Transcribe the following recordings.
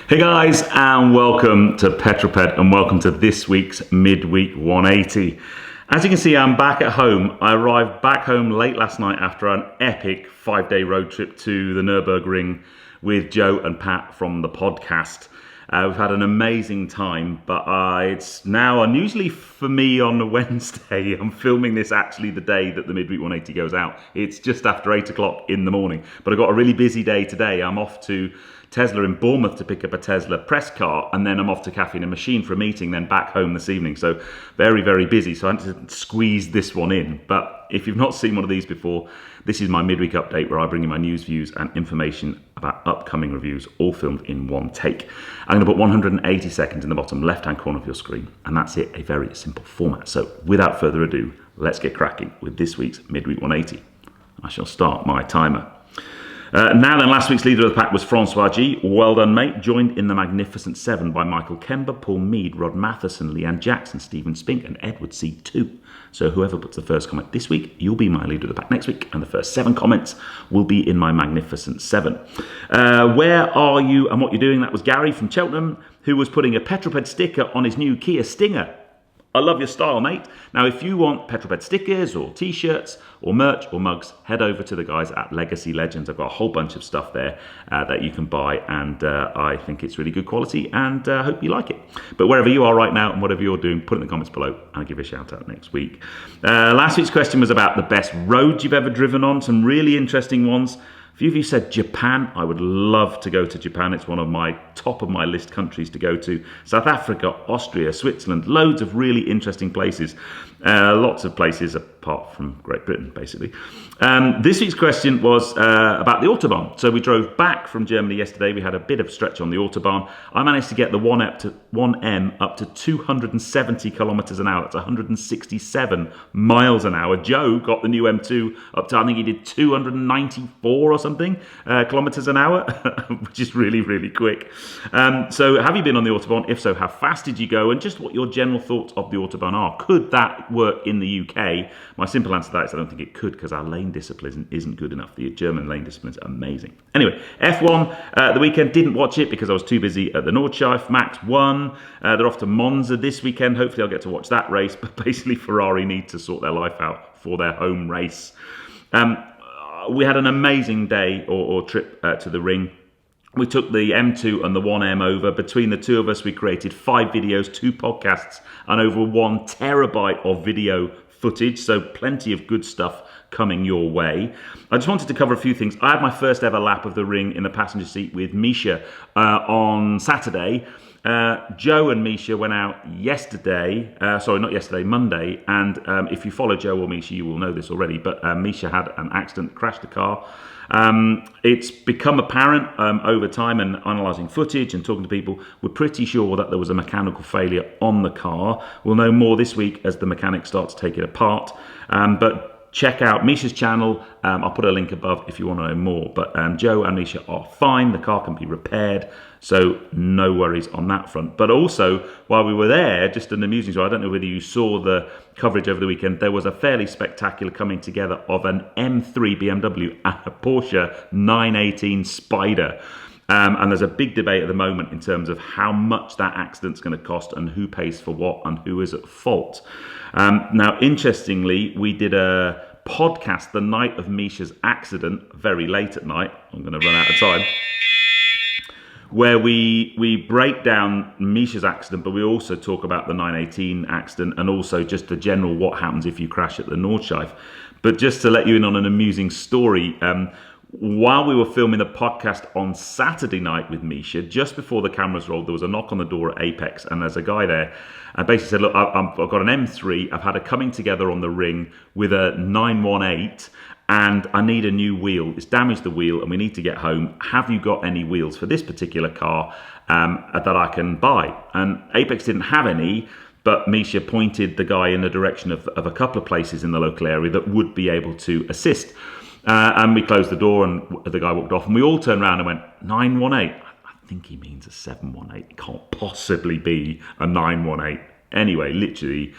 Hey guys, and welcome to Petrol Ped, and welcome to this week's midweek 180. As you can see, I'm back at home. I arrived back home late last night after an epic 5-day road trip to the Nürburgring with Joe and Pat from the podcast. We've had an amazing time, but it's now unusually for me on a Wednesday. I'm filming this actually the day that the midweek 180 goes out. It's just after 8 o'clock in the morning, but I've got a really busy day today. I'm off to Tesla in Bournemouth to pick up a Tesla press car, and then I'm off to Caffeine and Machine for a meeting, then back home this evening. So very, very busy. So I had to squeeze this one in. But if you've not seen one of these before, this is my midweek update where I bring you my news, views, and information about upcoming reviews, all filmed in one take. I'm going to put 180 seconds in the bottom left-hand corner of your screen, and that's it, a very simple format. So without further ado, let's get cracking with this week's midweek 180. I shall start my timer. Now then, last week's leader of the pack was Francois G. Well done, mate. Joined in the Magnificent Seven by Michael Kember, Paul Mead, Rod Matheson, Leanne Jackson, Stephen Spink, and Edward C2. So whoever puts the first comment this week, you'll be my leader of the pack next week, and the first 7 comments will be in my Magnificent Seven. Where are you and what you're doing? That was Gary from Cheltenham, who was putting a Petrol Ped sticker on his new Kia Stinger. I love your style, mate. Now, if you want Petrol Ped stickers or t-shirts or merch or mugs, head over to the guys at Legacy Legends. I've got a whole bunch of stuff there that you can buy, and I think it's really good quality, and I hope you like it. But wherever you are right now and whatever you're doing, put it in the comments below, and I'll give you a shout out next week. Last week's question was about the best roads you've ever driven on. Some really interesting ones. A few of you said Japan. I would love to go to Japan. It's one of my top of my list countries to go to. South Africa, Austria, Switzerland, loads of really interesting places. Lots of places apart from Great Britain, basically. This week's question was about the Autobahn. So we drove back from Germany yesterday. We had a bit of stretch on the Autobahn. I managed to get the 1M up to 270 kilometers an hour. That's 167 miles an hour. Joe got the new M2 up to, I think he did 294 or something kilometers an hour, which is really, really quick. So have you been on the Autobahn? If so, how fast did you go? And just what your general thoughts of the Autobahn are. Could that work in the UK? My simple answer to that is I don't think it could, because our lane discipline isn't good enough. The German lane discipline is amazing. Anyway, F1, the weekend, didn't watch it because I was too busy at the Nordschleife. Max won. They're off to Monza this weekend. Hopefully I'll get to watch that race, but basically Ferrari need to sort their life out for their home race. We had an amazing day or trip to the ring. We took the M2 and the 1M over. Between the two of us, we created 5 videos, 2 podcasts, and over 1 terabyte of video footage. So plenty of good stuff coming your way. I just wanted to cover a few things. I had my first ever lap of the ring in the passenger seat with Misha on Saturday. Joe and Misha went out Monday, and if you follow Joe or Misha, you will know this already, but Misha had an accident, crashed the car. It's become apparent over time and analysing footage and talking to people, we're pretty sure that there was a mechanical failure on the car. We'll know more this week as the mechanic starts to take it apart, but check out Misha's channel. I'll put a link above if you want to know more. But Joe and Misha are fine. The car can be repaired, so no worries on that front. But also, while we were there, just an amusing story, I don't know whether you saw the coverage over the weekend, there was a fairly spectacular coming together of an M3 BMW and a Porsche 918 Spyder. And there's a big debate at the moment in terms of how much that accident's going to cost and who pays for what and who is at fault. Now, interestingly, we did a podcast the night of Misha's accident, very late at night. I'm going to run out of time. Where we break down Misha's accident, but we also talk about the 918 accident and also just the general what happens if you crash at the Nordschleife. But just to let you in on an amusing story, while we were filming the podcast on Saturday night with Misha, just before the cameras rolled, there was a knock on the door at Apex, and there's a guy there and basically said, look, I've got an M3, I've had a coming together on the ring with a 918, and I need a new wheel. It's damaged the wheel and we need to get home. Have you got any wheels for this particular car that I can buy? And Apex didn't have any, but Misha pointed the guy in the direction of a couple of places in the local area that would be able to assist. And we closed the door and the guy walked off, and we all turned around and went, 918? I think he means a 718. It can't possibly be a 918. Anyway, literally,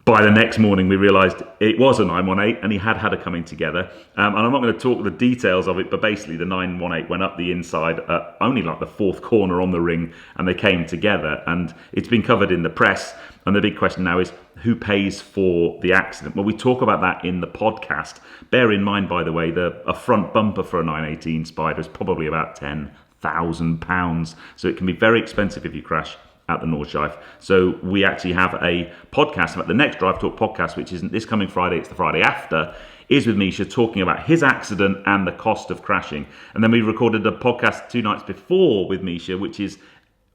By the next morning, we realised it was a 918 and he had a coming together. And I'm not going to talk the details of it, but basically the 918 went up the inside, only like the fourth corner on the ring, and they came together. And it's been covered in the press. And the big question now is, who pays for the accident? Well, we talk about that in the podcast. Bear in mind, by the way, a front bumper for a 918 Spyder is probably about £10,000. So it can be very expensive if you crash at the Nordschleife. So we actually have a podcast about the next Drive Talk podcast, which isn't this coming Friday, it's the Friday after, is with Misha talking about his accident and the cost of crashing. And then we recorded a podcast 2 nights before with Misha, which is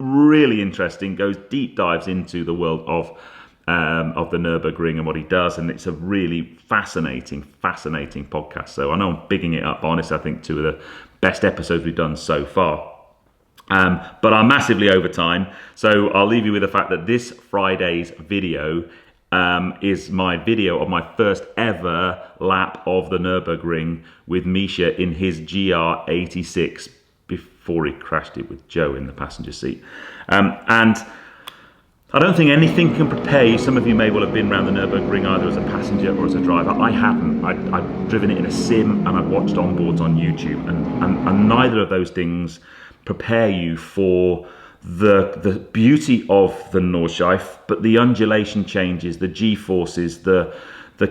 really interesting, goes deep dives into the world of the Nürburgring and what he does, and it's a really fascinating podcast. So I know I'm bigging it up, honestly. I think 2 of the best episodes we've done so far. But I'm massively over time, so I'll leave you with the fact that this Friday's video is my video of my first ever lap of the Nürburgring with Misha in his GR86 before he crashed it with Joe in the passenger seat. And I don't think anything can prepare you. Some of you may well have been around the Nürburgring either as a passenger or as a driver. I haven't. I've driven it in a sim and I've watched onboards on YouTube, and neither of those things prepare you for the beauty of the Nordschleife, but the undulation changes, the G-forces, the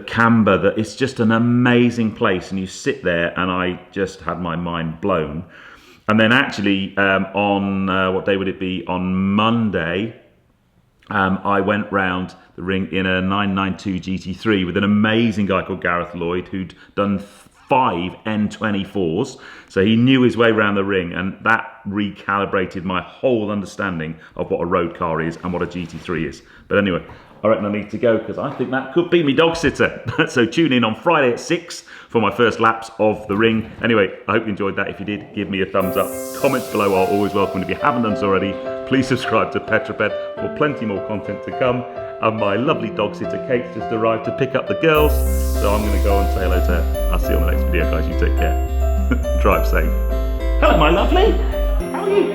camber, it's just an amazing place, and you sit there, and I just had my mind blown. And then actually on, what day would it be? On Monday, I went round the ring in a 992 GT3 with an amazing guy called Gareth Lloyd, who'd done 5 N24s, so he knew his way around the ring, and that recalibrated my whole understanding of what a road car is and what a GT3 is. But anyway, I reckon I need to go because I think that could be me dog sitter. So tune in on Friday at 6 for my first laps of the ring. Anyway, I hope you enjoyed that. If you did, give me a thumbs up. Comments below are always welcome. If you haven't done so already, please subscribe to Petrol Ped for plenty more content to come. And my lovely dog sitter Kate just arrived to pick up the girls, so I'm going to go and say hello to her. I'll see you on the next video, guys. You take care. Drive safe. Hello, my lovely. How are you?